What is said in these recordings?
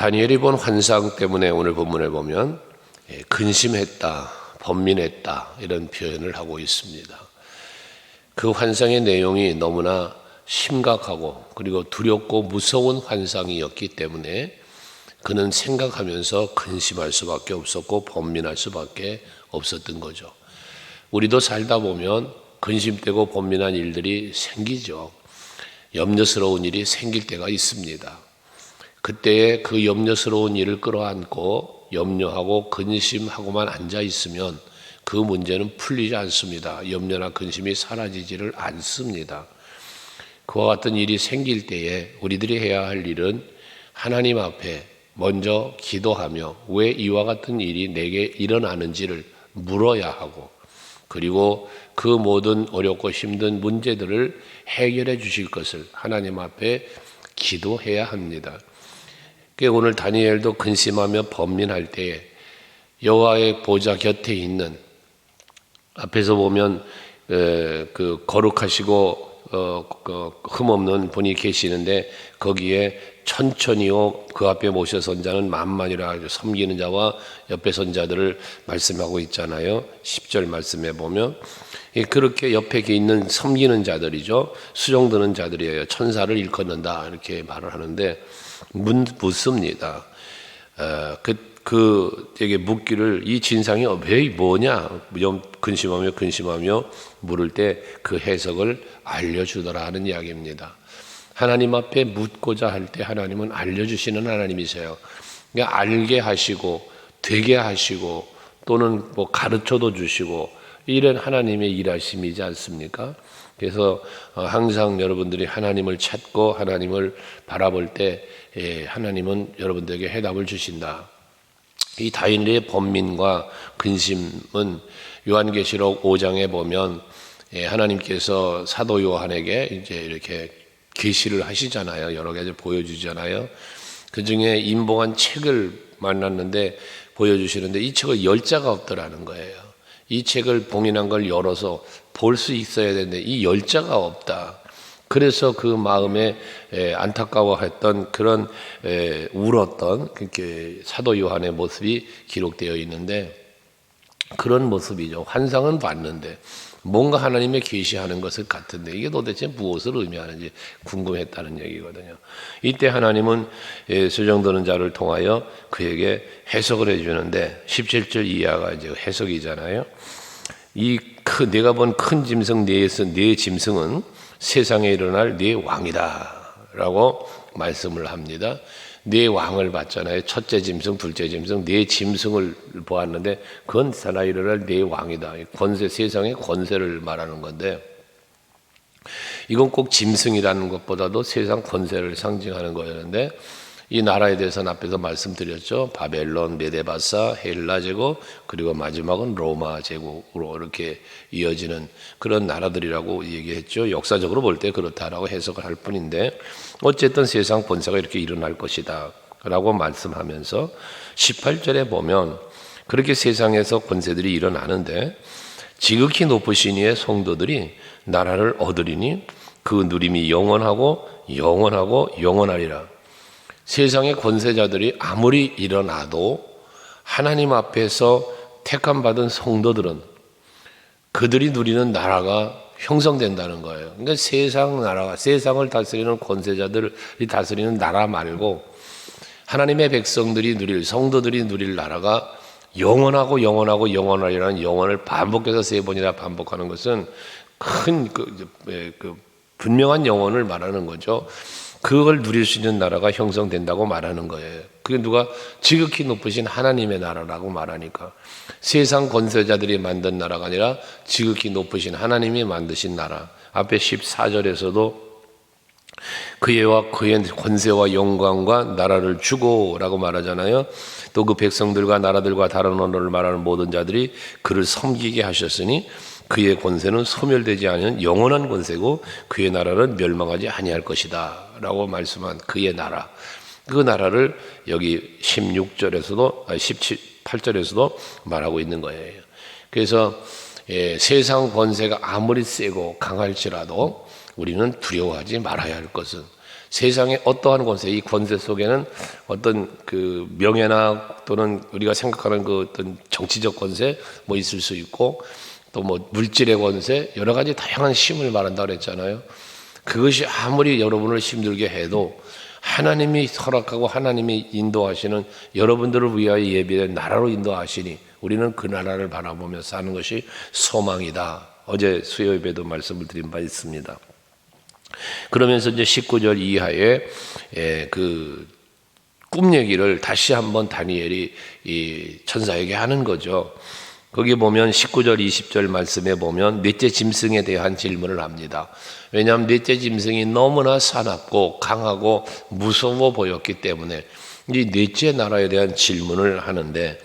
다니엘이 본 환상 때문에 오늘 본문을 보면 근심했다, 번민했다 이런 표현을 하고 있습니다. 그 환상의 내용이 너무나 심각하고 그리고 두렵고 무서운 환상이었기 때문에 그는 생각하면서 근심할 수밖에 없었고 번민할 수밖에 없었던 거죠. 우리도 살다 보면 근심되고 번민한 일들이 생기죠. 염려스러운 일이 생길 때가 있습니다. 그때에 그 염려스러운 일을 끌어안고 염려하고 근심하고만 앉아 있으면 그 문제는 풀리지 않습니다. 염려나 근심이 사라지지를 않습니다. 그와 같은 일이 생길 때에 우리들이 해야 할 일은 하나님 앞에 먼저 기도하며 왜 이와 같은 일이 내게 일어나는지를 물어야 하고, 그리고 그 모든 어렵고 힘든 문제들을 해결해 주실 것을 하나님 앞에 기도해야 합니다. 오늘 다니엘도 근심하며 번민할 때에 여호와의 보좌 곁에 있는, 앞에서 보면 그 거룩하시고 흠없는 분이 계시는데 거기에 천천히요 그 앞에 모셔 선 자는 만만이라 섬기는 자와 옆에 선 자들을 말씀하고 있잖아요. 10절 말씀에 보면 그렇게 옆에 있는 섬기는 자들이죠. 수종드는 자들이에요. 천사를 일컫는다 이렇게 말을 하는데 묻습니다. 되게 묻기를 이 진상이 왜 뭐냐 근심하며 물을 때 그 해석을 알려주더라 하는 이야기입니다. 하나님 앞에 묻고자 할 때 하나님은 알려주시는 하나님이세요. 그러니까 알게 하시고 되게 하시고 또는 뭐 가르쳐도 주시고 이런 하나님의 일하심이지 않습니까? 그래서 항상 여러분들이 하나님을 찾고 하나님을 바라볼 때 하나님은 여러분들에게 해답을 주신다. 이 다니엘의 번민과 근심은 요한계시록 5장에 보면 하나님께서 사도 요한에게 이제 이렇게 계시를 하시잖아요. 여러 가지 보여주잖아요. 그 중에 인봉한 책을 만났는데 보여주시는데 이 책을 열 자가 없더라는 거예요. 이 책을 봉인한 걸 열어서 볼 수 있어야 되는데 이 열 자가 없다. 그래서 그 마음에 안타까워했던 그런 울었던 그렇게 사도 요한의 모습이 기록되어 있는데 그런 모습이죠. 환상은 봤는데 뭔가 하나님의 계시하는 것을 같은데 이게 도대체 무엇을 의미하는지 궁금했다는 얘기거든요. 이때 하나님은 수종드는 자를 통하여 그에게 해석을 해주는데 17절 이하가 이제 해석이잖아요. 내가 본 큰 짐승 네 짐승은 세상에 일어날 네 왕이다 라고 말씀을 합니다. 네 왕을 봤잖아요. 첫째 짐승, 둘째 짐승, 네 짐승을 보았는데 그건 살아 일어날 네 왕이다. 권세, 세상의 권세를 말하는 건데 이건 꼭 짐승이라는 것보다도 세상 권세를 상징하는 거였는데 이 나라에 대해서는 앞에서 말씀드렸죠. 바벨론, 메데바사, 헬라 제국, 그리고 마지막은 로마 제국으로 이렇게 이어지는 그런 나라들이라고 얘기했죠. 역사적으로 볼 때 그렇다라고 해석을 할 뿐인데 어쨌든 세상 권세가 이렇게 일어날 것이다 라고 말씀하면서 18절에 보면 그렇게 세상에서 권세들이 일어나는데 지극히 높으신 이의 성도들이 나라를 얻으리니 그 누림이 영원하고 영원하고 영원하리라. 세상의 권세자들이 아무리 일어나도 하나님 앞에서 택함받은 성도들은 그들이 누리는 나라가 형성된다는 거예요. 그러니까 세상 나라가, 세상을 다스리는 권세자들이 다스리는 나라 말고 하나님의 백성들이 누릴, 성도들이 누릴 나라가 영원하고 영원하고 영원하리라는 영원을 반복해서 세 번이나 반복하는 것은 큰 분명한 영원을 말하는 거죠. 그걸 누릴 수 있는 나라가 형성된다고 말하는 거예요. 그게 누가 지극히 높으신 하나님의 나라라고 말하니까 세상 권세자들이 만든 나라가 아니라 지극히 높으신 하나님이 만드신 나라. 앞에 14절에서도 그의와 그의 권세와 영광과 나라를 주고라고 말하잖아요. 또 그 백성들과 나라들과 다른 언어를 말하는 모든 자들이 그를 섬기게 하셨으니 그의 권세는 소멸되지 않은 영원한 권세고 그의 나라는 멸망하지 아니할 것이다 라고 말씀한 그의 나라, 그 나라를 여기 18절에서도 말하고 있는 거예요. 그래서 세상 권세가 아무리 세고 강할지라도 우리는 두려워하지 말아야 할 것은 세상의 어떠한 권세, 이 권세 속에는 어떤 그 명예나 또는 우리가 생각하는 그 어떤 정치적 권세 뭐 있을 수 있고, 또 뭐 물질의 권세, 여러 가지 다양한 힘을 말한다 그랬잖아요. 그것이 아무리 여러분을 힘들게 해도 하나님이 허락하고 하나님이 인도하시는, 여러분들을 위하여 예비된 나라로 인도하시니 우리는 그 나라를 바라보며 사는 것이 소망이다. 어제 수요 예배도 말씀을 드린 바 있습니다. 그러면서 이제 19절 이하에 그 꿈 얘기를 다시 한번 다니엘이 이 천사에게 하는 거죠. 거기 보면 19절 20절 말씀에 보면 넷째 짐승에 대한 질문을 합니다. 왜냐하면 넷째 짐승이 너무나 사납고 강하고 무서워 보였기 때문에 이 넷째 나라에 대한 질문을 하는데,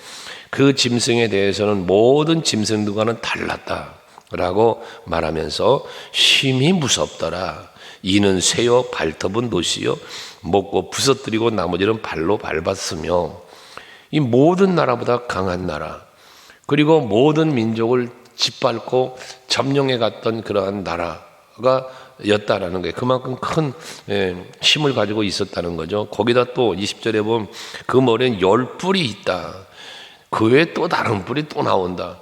그 짐승에 대해서는 모든 짐승들과는 달랐다라고 말하면서 심히 무섭더라. 이는 새요 발톱은 노시요 먹고 부서뜨리고 나머지는 발로 밟았으며, 이 모든 나라보다 강한 나라, 그리고 모든 민족을 짓밟고 점령해 갔던 그러한 나라가 였다라는 거예요. 그만큼 큰 힘을 가지고 있었다는 거죠. 거기다 또 20절에 보면 그 머리엔 10뿔이 있다. 그 외에 또 다른 뿔이 또 나온다.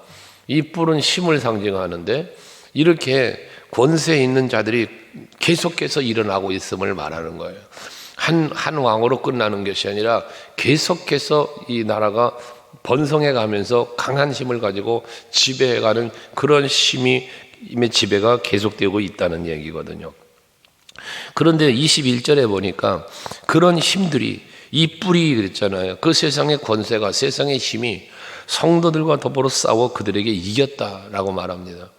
이 뿔은 힘을 상징하는데, 이렇게 권세 있는 자들이 계속해서 일어나고 있음을 말하는 거예요. 한 왕으로 끝나는 것이 아니라 계속해서 이 나라가 번성해 가면서 강한 힘을 가지고 지배해가는 그런 힘의 지배가 계속되고 있다는 얘기거든요. 그런데 21절에 보니까 그런 힘들이, 이 뿔이 그랬잖아요. 그 세상의 권세가, 세상의 힘이 성도들과 더불어 싸워 그들에게 이겼다라고 말합니다.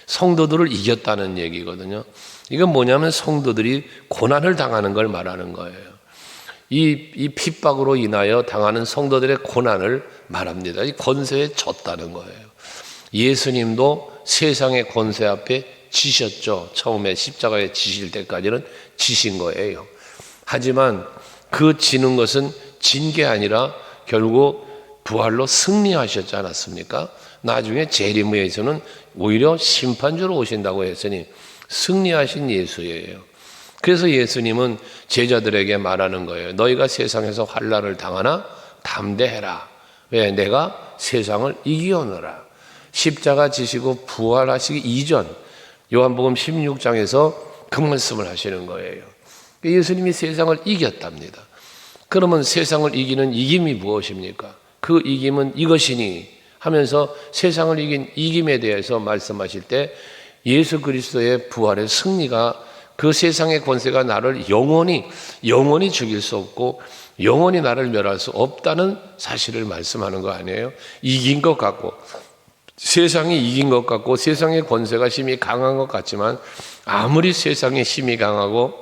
성도들을 이겼다는 얘기거든요. 이건 뭐냐면 성도들이 고난을 당하는 걸 말하는 거예요. 이 핍박으로 인하여 당하는 성도들의 고난을 말합니다. 이 권세에 졌다는 거예요. 예수님도 세상의 권세 앞에 지셨죠. 처음에 십자가에 지실 때까지는 지신 거예요. 하지만 그 지는 것은 진 게 아니라 결국 부활로 승리하셨지 않았습니까? 나중에 재림에서는 오히려 심판주로 오신다고 했으니 승리하신 예수예요. 그래서 예수님은 제자들에게 말하는 거예요. 너희가 세상에서 환난을 당하나 담대해라. 왜? 내가 세상을 이기오노라. 십자가 지시고 부활하시기 이전 요한복음 16장에서 그 말씀을 하시는 거예요. 예수님이 세상을 이겼답니다. 그러면 세상을 이기는 이김이 무엇입니까? 그 이김은 이것이니 하면서 세상을 이긴 이김에 대해서 말씀하실 때 예수 그리스도의 부활의 승리가, 그 세상의 권세가 나를 영원히 죽일 수 없고 영원히 나를 멸할 수 없다는 사실을 말씀하는 거 아니에요? 이긴 것 같고, 세상이 이긴 것 같고 세상의 권세가 힘이 강한 것 같지만, 아무리 세상의 힘이 강하고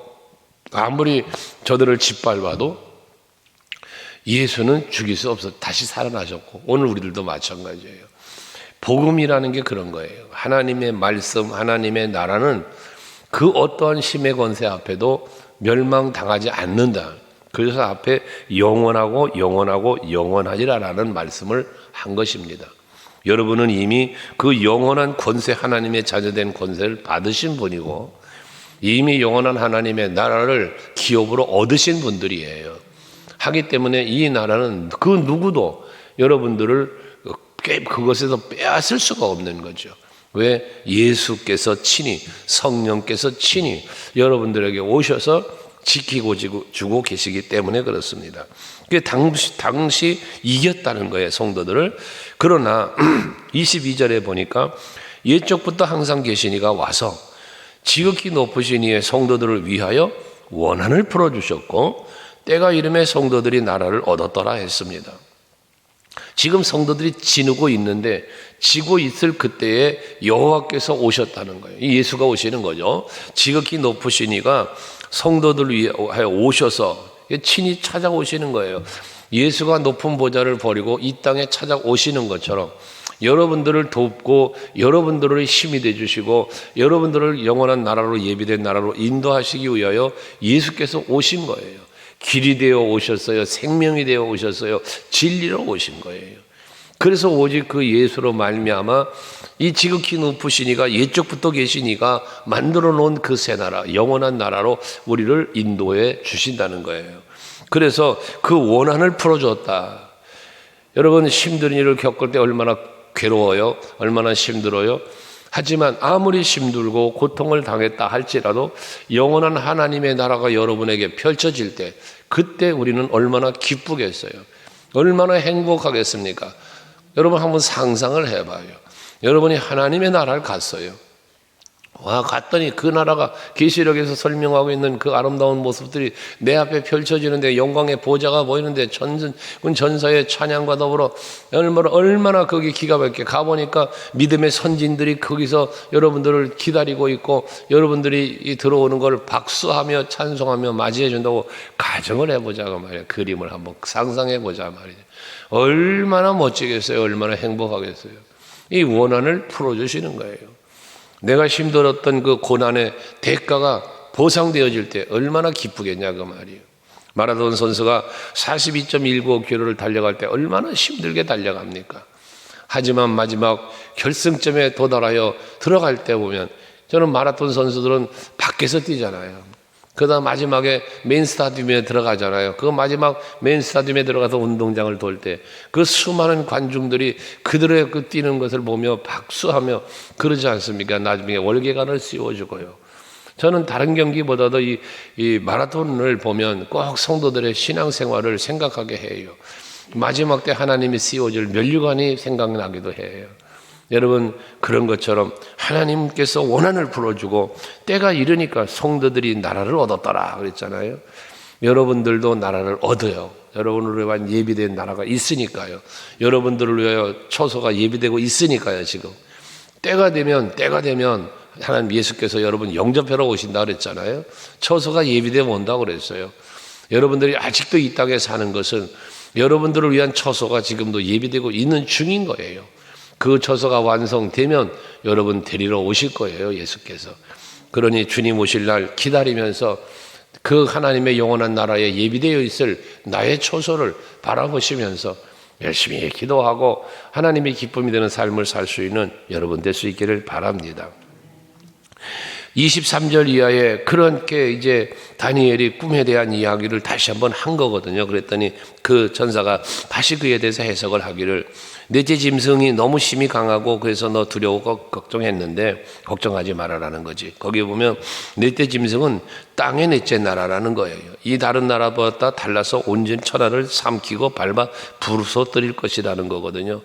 아무리 저들을 짓밟아도 예수는 죽일 수 없어. 다시 살아나셨고, 오늘 우리들도 마찬가지예요. 복음이라는 게 그런 거예요. 하나님의 말씀, 하나님의 나라는 그 어떠한 힘의 권세 앞에도 멸망당하지 않는다. 그래서 앞에 영원하고 영원하리라라는 말씀을 한 것입니다. 여러분은 이미 그 영원한 권세, 하나님의 자녀된 권세를 받으신 분이고 이미 영원한 하나님의 나라를 기업으로 얻으신 분들이에요. 하기 때문에 이 나라는 그 누구도 여러분들을 그것에서 빼앗을 수가 없는 거죠. 왜? 예수께서 친히, 성령께서 친히 여러분들에게 오셔서 지키고 주고 계시기 때문에 그렇습니다. 당시 이겼다는 거예요, 성도들을. 그러나 22절에 보니까 옛적부터 항상 계신 이가 와서 지극히 높으신 이의 성도들을 위하여 원한을 풀어주셨고 때가 이름에 성도들이 나라를 얻었더라 했습니다. 지금 성도들이 지누고 있는데 지고 있을 그때에 여호와께서 오셨다는 거예요. 예수가 오시는 거죠. 지극히 높으신 이가 성도들을 위하여 오셔서 친히 찾아오시는 거예요. 예수가 높은 보좌를 버리고 이 땅에 찾아오시는 것처럼 여러분들을 돕고 여러분들을 힘이 되주시고 여러분들을 영원한 나라로 예비된 나라로 인도하시기 위하여 예수께서 오신 거예요. 길이 되어 오셨어요. 생명이 되어 오셨어요. 진리로 오신 거예요. 그래서 오직 그 예수로 말미암아 이 지극히 높으신 이가 옛적부터 계신 이가 만들어 놓은 그 새 나라, 영원한 나라로 우리를 인도해 주신다는 거예요. 그래서 그 원한을 풀어줬다. 여러분, 힘든 일을 겪을 때 얼마나 괴로워요? 얼마나 힘들어요? 하지만 아무리 힘들고 고통을 당했다 할지라도 영원한 하나님의 나라가 여러분에게 펼쳐질 때, 그때 우리는 얼마나 기쁘겠어요? 얼마나 행복하겠습니까? 여러분, 한번 상상을 해봐요. 여러분이 하나님의 나라를 갔어요. 갔더니 그 나라가 계시록에서 설명하고 있는 그 아름다운 모습들이 내 앞에 펼쳐지는데, 영광의 보좌가 보이는데, 전사의 찬양과 더불어 얼마나 거기 기가 막히게 가보니까 믿음의 선진들이 거기서 여러분들을 기다리고 있고, 여러분들이 들어오는 걸 박수하며 찬송하며 맞이해 준다고 가정을 해보자고 말이에요. 그림을 한번 상상해 보자 말이에요. 얼마나 멋지겠어요? 얼마나 행복하겠어요? 이 원한을 풀어주시는 거예요. 내가 힘들었던 그 고난의 대가가 보상되어질 때 얼마나 기쁘겠냐 그 말이에요. 마라돈 선수가 42.195km를 달려갈 때 얼마나 힘들게 달려갑니까? 하지만 마지막 결승점에 도달하여 들어갈 때 보면, 저는 마라톤 선수들은 밖에서 뛰잖아요. 그러다 마지막에 메인 스타디움에 들어가잖아요. 그 마지막 메인 스타디움에 들어가서 운동장을 돌 때 그 수많은 관중들이 그들의 그 뛰는 것을 보며 박수하며 그러지 않습니까? 나중에 월계관을 씌워주고요. 저는 다른 경기보다도 이 마라톤을 보면 꼭 성도들의 신앙생활을 생각하게 해요. 마지막 때 하나님이 씌워줄 면류관이 생각나기도 해요. 여러분, 그런 것처럼 하나님께서 원한을 풀어주고 때가 이르니까 성도들이 나라를 얻었더라 그랬잖아요. 여러분들도 나라를 얻어요. 여러분을 위한 예비된 나라가 있으니까요. 여러분들을 위하여 처소가 예비되고 있으니까요. 지금 때가 되면 하나님 예수께서 여러분 영접하러 오신다 그랬잖아요. 처소가 예비되어 온다고 그랬어요. 여러분들이 아직도 이 땅에 사는 것은 여러분들을 위한 처소가 지금도 예비되고 있는 중인 거예요. 그 처소가 완성되면 여러분 데리러 오실 거예요, 예수께서. 그러니 주님 오실 날 기다리면서 그 하나님의 영원한 나라에 예비되어 있을 나의 처소를 바라보시면서 열심히 기도하고 하나님의 기쁨이 되는 삶을 살 수 있는 여러분 될 수 있기를 바랍니다. 23절 이하에 그렇게 이제 다니엘이 꿈에 대한 이야기를 다시 한번 한 거거든요. 그랬더니 그 전사가 다시 그에 대해서 해석을 하기를, 넷째 짐승이 너무 힘이 강하고 그래서 너 두려워고 걱정했는데 걱정하지 말아라는 거지. 거기 보면 넷째 짐승은 땅의 넷째 나라라는 거예요. 이 다른 나라보다 달라서 온전 천하를 삼키고 밟아 부서뜨릴 것이라는 거거든요.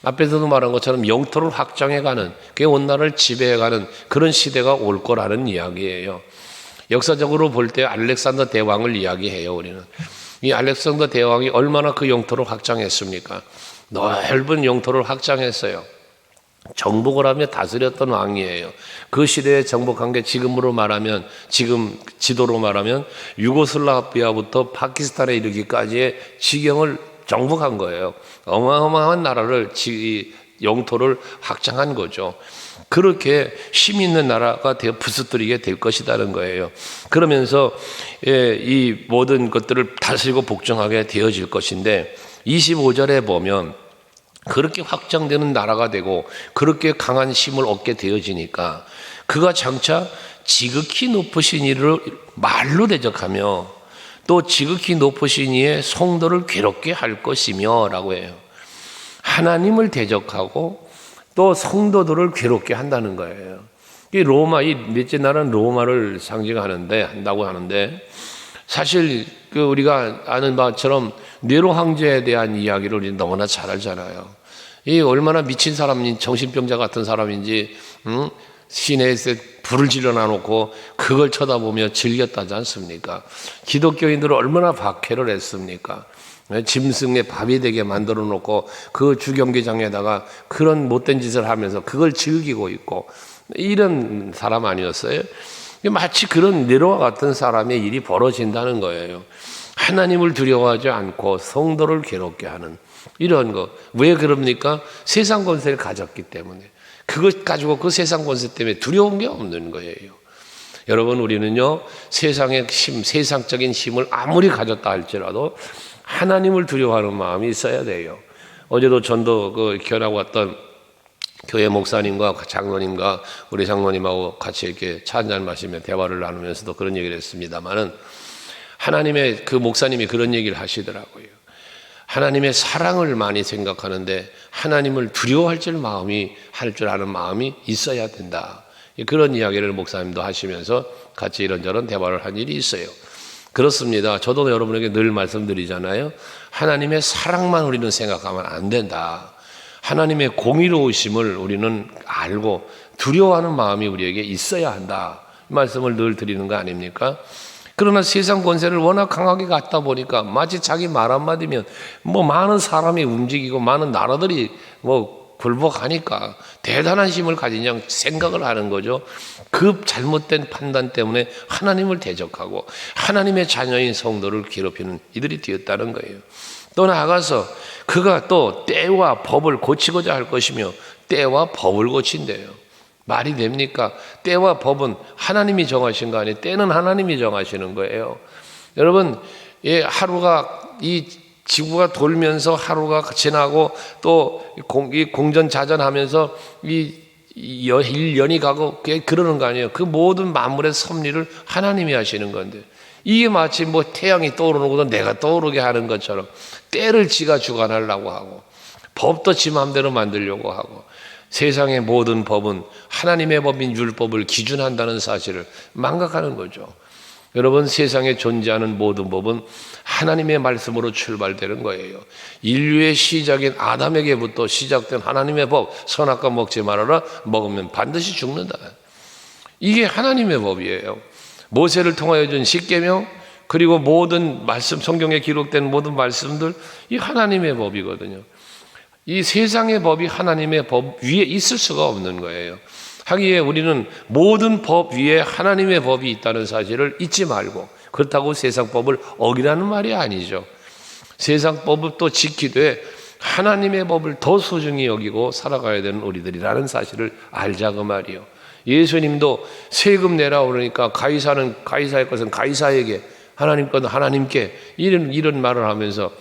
앞에서도 말한 것처럼 영토를 확장해가는, 그 온 나라를 지배해가는 그런 시대가 올 거라는 이야기예요. 역사적으로 볼 때 알렉산더 대왕을 이야기해요. 우리는 이 알렉산더 대왕이 얼마나 그 영토를 확장했습니까? 넓은 영토를 확장했어요. 정복을 하며 다스렸던 왕이에요. 그 시대에 정복한 게 지금으로 말하면, 지금 지도로 말하면 유고슬라비아부터 파키스탄에 이르기까지의 지경을 정복한 거예요. 어마어마한 나라를, 영토를 확장한 거죠. 그렇게 힘 있는 나라가 되어 부스뜨리게 될 것이라는 거예요. 그러면서 이 모든 것들을 다스리고 복종하게 되어질 것인데, 25절에 보면 그렇게 확장되는 나라가 되고 그렇게 강한 힘을 얻게 되어지니까 그가 장차 지극히 높으신 이를 말로 대적하며 또 지극히 높으신 이의 성도를 괴롭게 할 것이며 라고 해요. 하나님을 대적하고 또 성도들을 괴롭게 한다는 거예요. 이 로마, 이 넷째 나라는 로마를 한다고 하는데, 사실 그 우리가 아는 바처럼 네로 황제에 대한 이야기를 우리 너무나 잘 알잖아요. 이 얼마나 미친 사람인지, 정신병자 같은 사람인지, 시내에서 불을 질러놔 놓고 그걸 쳐다보며 즐겼다지 않습니까? 기독교인들은 얼마나 박해를 했습니까? 짐승의 밥이 되게 만들어 놓고 그 주경기장에다가 그런 못된 짓을 하면서 그걸 즐기고 있고, 이런 사람 아니었어요? 마치 그런 네로와 같은 사람의 일이 벌어진다는 거예요. 하나님을 두려워하지 않고 성도를 괴롭게 하는 이런 거. 왜 그럽니까? 세상 권세를 가졌기 때문에. 그것 가지고 그 세상 권세 때문에 두려운 게 없는 거예요. 여러분, 우리는요, 세상의 힘, 세상적인 힘을 아무리 가졌다 할지라도 하나님을 두려워하는 마음이 있어야 돼요. 어제도 전도 기원하고 왔던 교회 목사님과 장로님과 우리 장로님하고 같이 이렇게 차 한잔 마시며 대화를 나누면서도 그런 얘기를 했습니다만은, 하나님의 그 목사님이 그런 얘기를 하시더라고요. 하나님의 사랑을 많이 생각하는데 하나님을 두려워할 줄 아는 마음이 있어야 된다. 그런 이야기를 목사님도 하시면서 같이 이런저런 대화를 한 일이 있어요. 그렇습니다. 저도 여러분에게 늘 말씀드리잖아요. 하나님의 사랑만 우리는 생각하면 안 된다. 하나님의 공의로우심을 우리는 알고 두려워하는 마음이 우리에게 있어야 한다. 이 말씀을 늘 드리는 거 아닙니까? 그러나 세상 권세를 워낙 강하게 갖다 보니까 마치 자기 말 한마디면 많은 사람이 움직이고 많은 나라들이 굴복하니까 대단한 힘을 가진 양 생각을 하는 거죠. 그 잘못된 판단 때문에 하나님을 대적하고 하나님의 자녀인 성도를 괴롭히는 이들이 되었다는 거예요. 또 나아가서 그가 또 때와 법을 고치고자 할 것이며 때와 법을 고친대요. 말이 됩니까? 때와 법은 하나님이 정하신 거 아니에요. 때는 하나님이 정하시는 거예요. 여러분, 하루가 이 지구가 돌면서 하루가 지나고 또 공전자전하면서 이 1년이 가고 그러는 거 아니에요. 그 모든 만물의 섭리를 하나님이 하시는 건데, 이게 마치 태양이 떠오르는 것도 내가 떠오르게 하는 것처럼 때를 지가 주관하려고 하고 법도 지 마음대로 만들려고 하고, 세상의 모든 법은 하나님의 법인 율법을 기준한다는 사실을 망각하는 거죠. 여러분, 세상에 존재하는 모든 법은 하나님의 말씀으로 출발되는 거예요. 인류의 시작인 아담에게부터 시작된 하나님의 법, 선악과 먹지 말아라, 먹으면 반드시 죽는다. 이게 하나님의 법이에요. 모세를 통하여 준 십계명, 그리고 모든 말씀, 성경에 기록된 모든 말씀들, 이 하나님의 법이거든요. 이 세상의 법이 하나님의 법 위에 있을 수가 없는 거예요. 하기에 우리는 모든 법 위에 하나님의 법이 있다는 사실을 잊지 말고, 그렇다고 세상 법을 어기라는 말이 아니죠. 세상 법을 또 지키되 하나님의 법을 더 소중히 여기고 살아가야 되는 우리들이라는 사실을 알자 그 말이요. 예수님도 세금 내라 그러니까 가이사의 것은 가이사에게, 하나님 것은 하나님께, 이런 말을 하면서,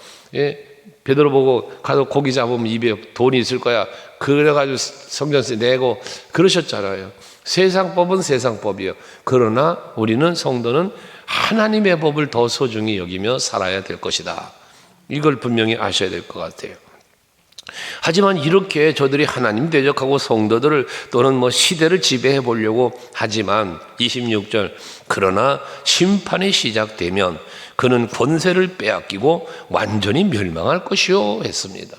베드로 보고 가서 고기 잡으면 입에 돈이 있을 거야. 그래가지고 성전세 내고 그러셨잖아요. 세상 법은 세상 법이에요. 그러나 우리는 성도는 하나님의 법을 더 소중히 여기며 살아야 될 것이다. 이걸 분명히 아셔야 될 것 같아요. 하지만 이렇게 저들이 하나님 대적하고 성도들을 또는 시대를 지배해 보려고 하지만 26절, 그러나 심판이 시작되면 그는 권세를 빼앗기고 완전히 멸망할 것이요 했습니다.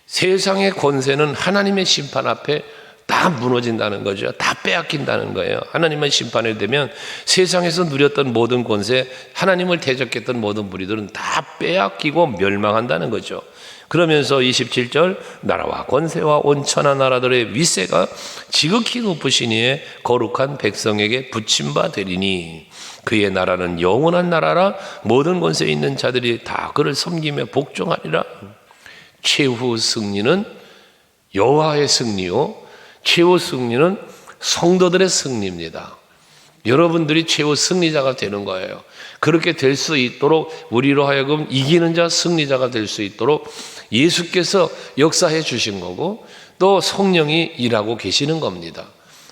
세상의 권세는 하나님의 심판 앞에 다 무너진다는 거죠. 다 빼앗긴다는 거예요. 하나님의 심판이 되면 세상에서 누렸던 모든 권세, 하나님을 대적했던 모든 무리들은 다 빼앗기고 멸망한다는 거죠. 그러면서 27절, 나라와 권세와 온천한 나라들의 위세가 지극히 높으신 이의 거룩한 백성에게 붙임 바 되리니 그의 나라는 영원한 나라라 모든 권세에 있는 자들이 다 그를 섬기며 복종하리라. 최후 승리는 여호와의 승리요, 최후 승리는 성도들의 승리입니다. 여러분들이 최후 승리자가 되는 거예요. 그렇게 될 수 있도록 우리로 하여금 이기는 자, 승리자가 될 수 있도록 예수께서 역사해 주신 거고 또 성령이 일하고 계시는 겁니다.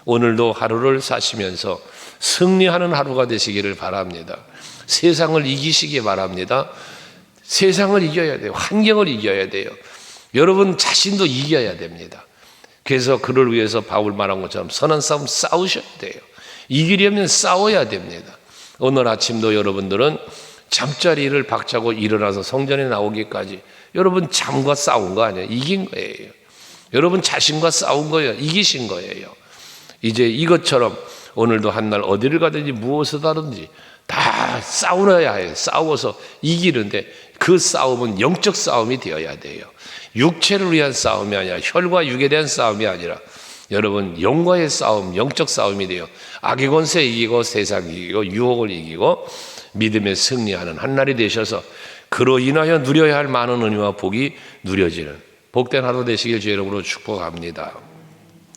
오늘도 하루를 사시면서 승리하는 하루가 되시기를 바랍니다. 세상을 이기시기 바랍니다. 세상을 이겨야 돼요. 환경을 이겨야 돼요. 여러분 자신도 이겨야 됩니다. 그래서 그를 위해서 바울 말한 것처럼 선한 싸움 싸우셔야 돼요. 이기려면 싸워야 됩니다. 오늘 아침도 여러분들은 잠자리를 박차고 일어나서 성전에 나오기까지 여러분 잠과 싸운 거 아니에요. 이긴 거예요. 여러분 자신과 싸운 거예요. 이기신 거예요. 이제 이것처럼 오늘도 한날 어디를 가든지 무엇을 하든지 다 싸워야 해요. 싸워서 이기는데 그 싸움은 영적 싸움이 되어야 돼요. 육체를 위한 싸움이 아니라, 혈과 육에 대한 싸움이 아니라 여러분 영과의 싸움, 영적 싸움이 돼요. 악의 권세 이기고 세상 이기고 유혹을 이기고 믿음에 승리하는 한날이 되셔서 그로 인하여 누려야 할 많은 은혜와 복이 누려지는 복된 하루 되시길 주의 이름으로 축복합니다.